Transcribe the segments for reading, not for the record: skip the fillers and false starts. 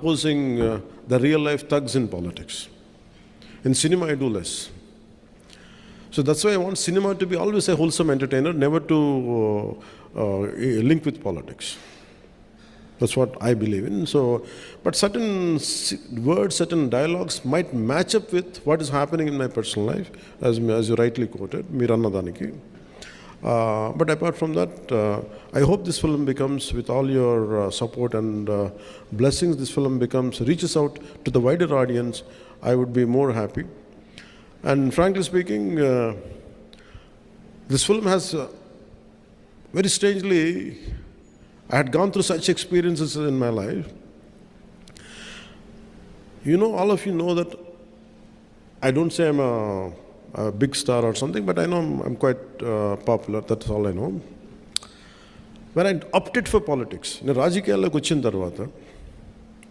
opposing the real life thugs in politics. In cinema, I do less. So that's why I want cinema to be always a wholesome entertainer, never to link with politics. That's what I believe in. So, but certain words, certain dialogues might match up with what is happening in my personal life, as you rightly quoted, Mirannadaniki. But apart from that, I hope this film becomes, with all your support and blessings, this film reaches out to the wider audience. I would be more happy. And frankly speaking, this film has, very strangely, I had gone through such experiences in my life. You know, all of you know that I don't say I'm a big star or something, but I know I'm quite popular. That's all I know. When I opted for politics, in Rajikiyalloki vachin tarvata,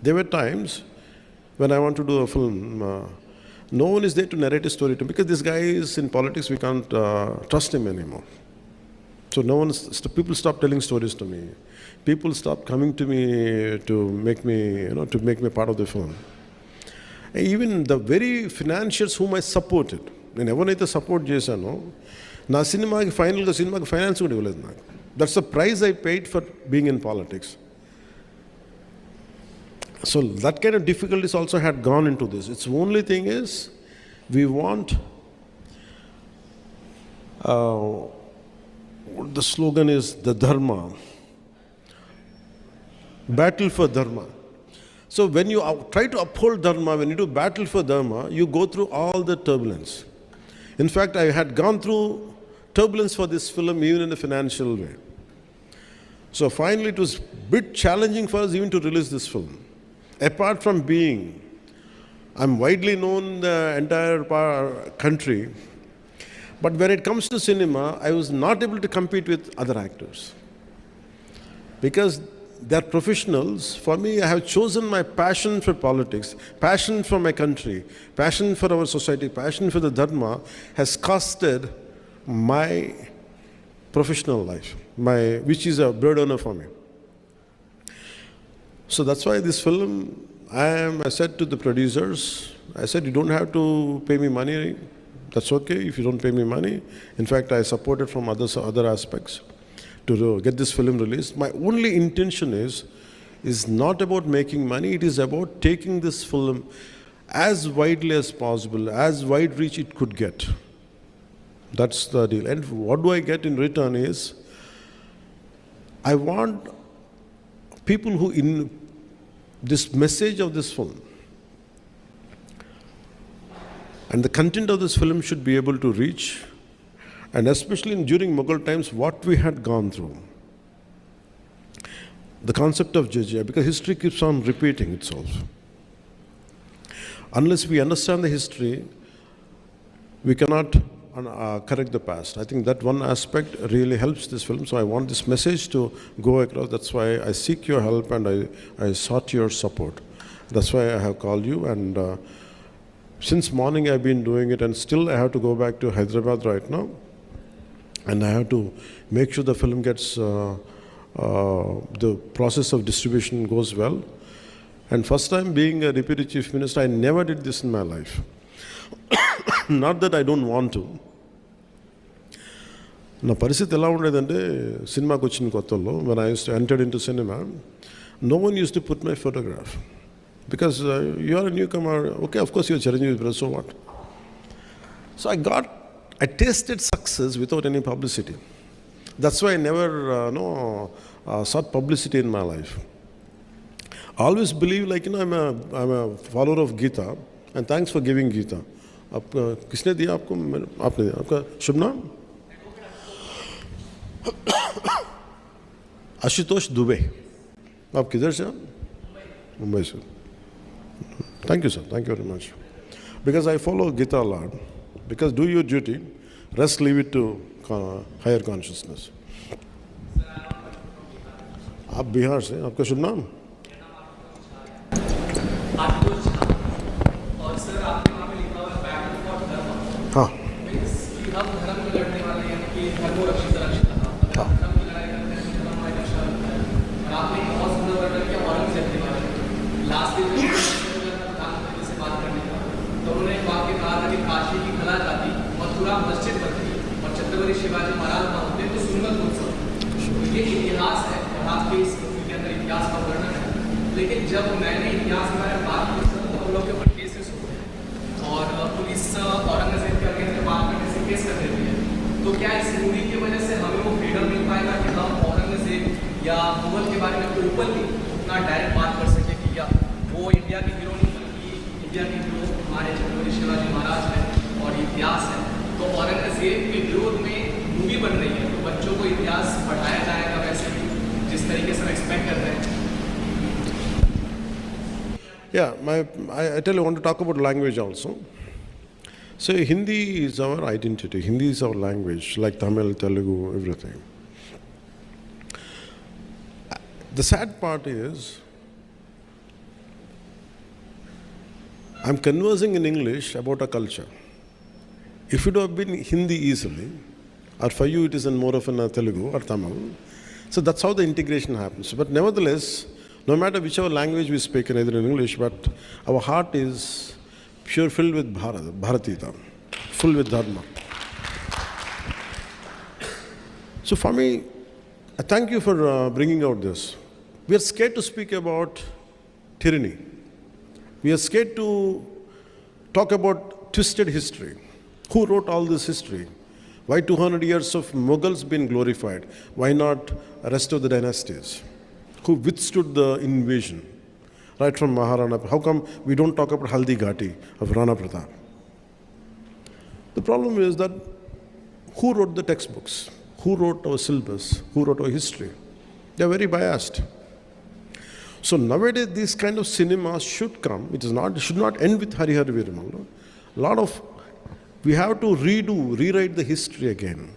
there were times when I want to do a film. No one is there to narrate a story to me, because this guy is in politics, we can't trust him anymore. So people stop telling stories to me. People stop coming to me to make me, to make me part of the film. And even the very financiers whom I supported, నేను ఎవరైతే support చేశానో నా సినిమాకి ఫైనల్గా finance కూడా ఇవ్వలేదు నాకు. That's the price I paid for being in politics. So that kind of difficulties also had gone into this. Its only thing is, we want, the slogan is the dharma, battle for dharma. So when you try to uphold dharma, when you do battle for dharma, you go through all the turbulence. In fact, I had gone through turbulence for this film, even in a financial way. So finally it was a bit challenging for us even to release this film. Apart from being, I'm widely known in the entire country, but when it comes to cinema, I was not able to compete with other actors. Because they're professionals. For me, I have chosen my passion for politics, passion for my country, passion for our society, passion for the dharma has costed my professional life, which is a bread earner for me. So that's why this film, I said to the producers, I said, you don't have to pay me money. That's okay if you don't pay me money. In fact, I supported from other aspects to get this film released. My only intention is not about making money. It is about taking this film as widely as possible, as wide reach it could get. That's the deal. And what do I get in return is, I want people who this message of this film and the content of this film should be able to reach, and especially during Mughal times, what we had gone through. The concept of jizya, because history keeps on repeating itself. Unless we understand the history, we cannot correct the past. I think that one aspect really helps this film. So I want this message to go across. That's why I seek your help and I sought your support. That's why I have called you. And since morning I've been doing it, and still I have to go back to Hyderabad right now. And I have to make sure the film gets, the process of distribution goes well. And first time being a Deputy Chief Minister, I never did this in my life. Not that I don't want to. నా పరిస్థితి ఎలా ఉండేదంటే, సినిమాకి వచ్చిన కొత్తలో, when I entered into cinema, no one used to put my photograph. Because you are a newcomer, okay, of course you're Chiranjeevi brother, so what? So I tasted success without any publicity. That's why I never sought publicity in my life. I always believe, like, I'm a follower of Gita, and thanks for giving Gita. किसने दिया आपको? आपने दिया. आपका शुभ नाम? आशुतोष दुबे. आप किधर से? मुंबई से. Thank you, sir. Thank you very much. Because I follow Gita a lot. Because do your duty, rest leave it to higher consciousness. आप बिहार से. आपका शुभ नाम? हाँ. लास्ट दिन शिवाजी महाराज ना होते तो सुन्नत हो सकती। ये इतिहास है और आपके इस मूवी के अंदर इतिहास का वर्णन है, लेकिन जब मैंने इतिहास के बारे में बात की तो हम लोग के ऊपर केसेस हुए और पुलिस औरंगजेब के अगेंस्ट बात करने से केस कर देती है। तो क्या इस मूवी की वजह से हमें वो फ्रीडम मिल पाएगा कि हम औरंगजेब या मुगल के बारे में ओपनली उतना डायरेक्ट बात कर सके कि या वो इंडिया के हीरो नहीं बल्कि इंडिया के हीरो हमारे छत्रपति शिवाजी महाराज हैं और इतिहास है। तो औरंगजेब के विरोध में मूवी बन रही है तो बच्चों को इतिहास पढ़ाया जाएगा वैसे भी जिस तरीके से हम एक्सपेक्ट कर रहे हैं। Yeah, I tell you, I want to talk about language also. So Hindi is our identity. Hindi is our language, like Tamil, Telugu, everything. The sad part is, I'm conversing in English about a culture. If it would have been Hindi easily, or for you it is in more of a Telugu or Tamil, so that's how the integration happens. But nevertheless, no matter whichever language we speak, either in English, but our heart is pure, filled with Bharatita, full with dharma. So for me, I thank you for bringing out this. We are scared to speak about tyranny. We are scared to talk about twisted history. Who wrote all this history? Why 200 years of Mughals been glorified? Why not the rest of the dynasties? Who withstood the invasion? Right from Maharana. How come we don't talk about Haldi Ghati of Rana Pratap? The problem is that who wrote the textbooks? Who wrote our syllabus? Who wrote our history? They are very biased. So nowadays these kind of cinemas should come. It should not end with Hara Veeramallu. We have to rewrite the history again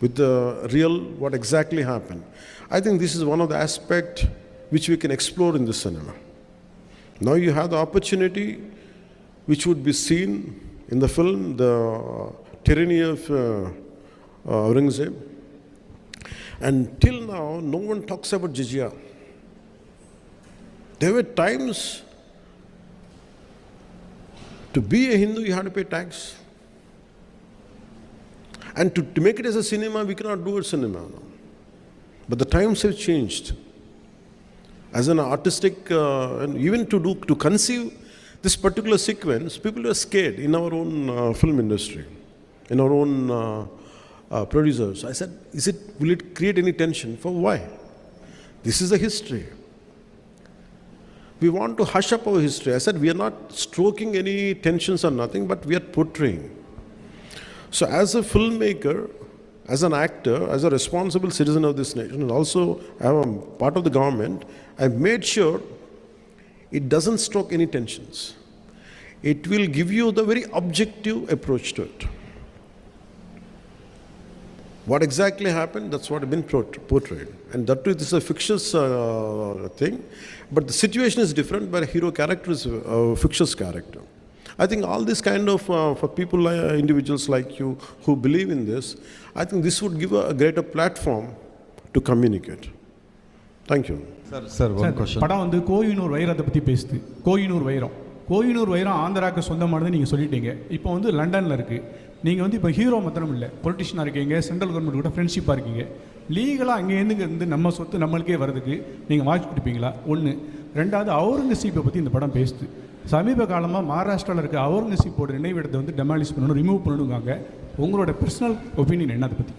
with the real, what exactly happened. I think this is one of the aspects which we can explore in the cinema. Now you have the opportunity which would be seen in the film, the tyranny of Aurangzeb. And till now, no one talks about jizya. There were times to be a Hindu, you had to pay tax. And to make it as a cinema, we cannot do it cinema now. But the times have changed. As an artistic, and even to conceive this particular sequence, people were scared in our own film industry, in our own producers. I said, will it create any tension? For why? This is the history. We want to hush up our history. I said, we are not stroking any tensions or nothing, but we are portraying. So as a filmmaker, as an actor, as a responsible citizen of this nation, and also I'm a part of the government, I've made sure it doesn't stroke any tensions. It will give you the very objective approach to it. What exactly happened, that's what has been portrayed. And that too, this is a fictitious thing, but the situation is different, but a hero character is a fictitious character. I think all this kind of, for people, individuals like you who believe in this, I think this would give a greater platform to communicate. Thank you. Sir, one question. படம் வந்து கோயினூர் வைரத்தை பற்றி பேசுது. கோயினூர் வைரம் ஆந்திராவுக்கு சொந்தமானது நீங்கள் சொல்லிட்டீங்க. இப்போ வந்து லண்டனில் இருக்குது. நீங்கள் வந்து இப்போ ஹீரோ மாத்திரம் இல்லை, பொலிட்டிஷியனாக இருக்கீங்க, சென்ட்ரல் கவர்மெண்ட் கூட ஃப்ரெண்ட்ஷிப்பாக இருக்கீங்க. லீகலாக அங்கேருந்து நம்ம சொத்து நம்மளுக்கே வரதுக்கு நீங்கள் வாட்ச் கொடுப்பீங்களா? ஒன்று. ரெண்டாவது, அவுரங்கசீப்பை பற்றி இந்த படம் பேசுது. சமீப காலமாக மகாராஷ்டிராவில் இருக்க அவுரங்கசீப்போட நினைவிடத்தை வந்து டெமாலிஷ் பண்ணணும், ரிமூவ் பண்ணணுங்காங்க. உங்களோட பர்சனல் ஒப்பீனியன் என்ன அதை பற்றி?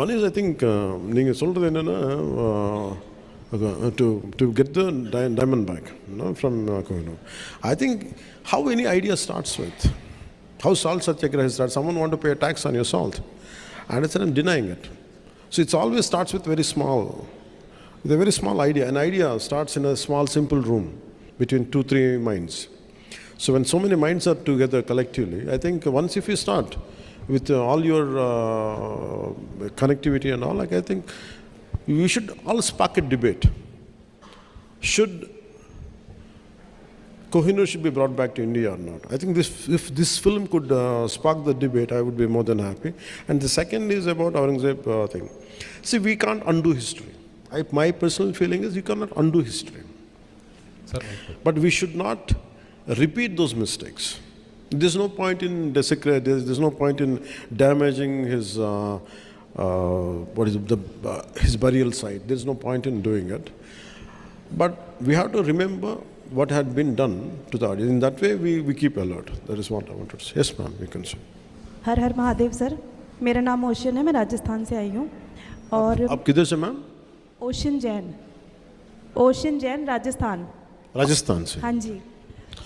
One is, I think, நீங்கள் சொல்கிறது என்னென்னா, to get the diamond back, from Kohinoor. I think how any idea starts with, how salt satyagraha starts. Someone want to pay a tax on your salt, and I said I'm denying it. So it's always starts with a very small idea. An idea starts in a small, simple room between 2-3 minds. So when so many minds are together collectively, I think once if you start with all your connectivity and all, like, I think we should all spark a debate. Should Kohinoor should be brought back to India or not? I think if this film could spark the debate, I would be more than happy. And the second is about Aurangzeb thing. See, we can't undo history. My personal feeling is you cannot undo history. Sir, but we should not repeat those mistakes. There's no point in desecrate. There's no point in damaging his his burial site. There's no point in doing it. But we have to remember what had been done to the audience. In that way, we keep alert. That is what I wanted to say. Yes, ma'am, we can say. Her her Mahadev sir, मेरा नाम ocean है, मैं राजस्थान से आई हूँ और आप किधर से मैम? ओशन जैन राजस्थान। राजस्थान से। हाँ जी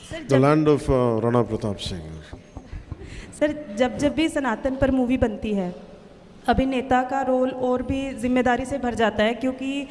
sir. The land of Rana Pratap Singh. Sir जब भी सनातन पर मूवी बनती है, अभिनेता का रोल और भी जिम्मेदारी से भर जाता है, क्योंकि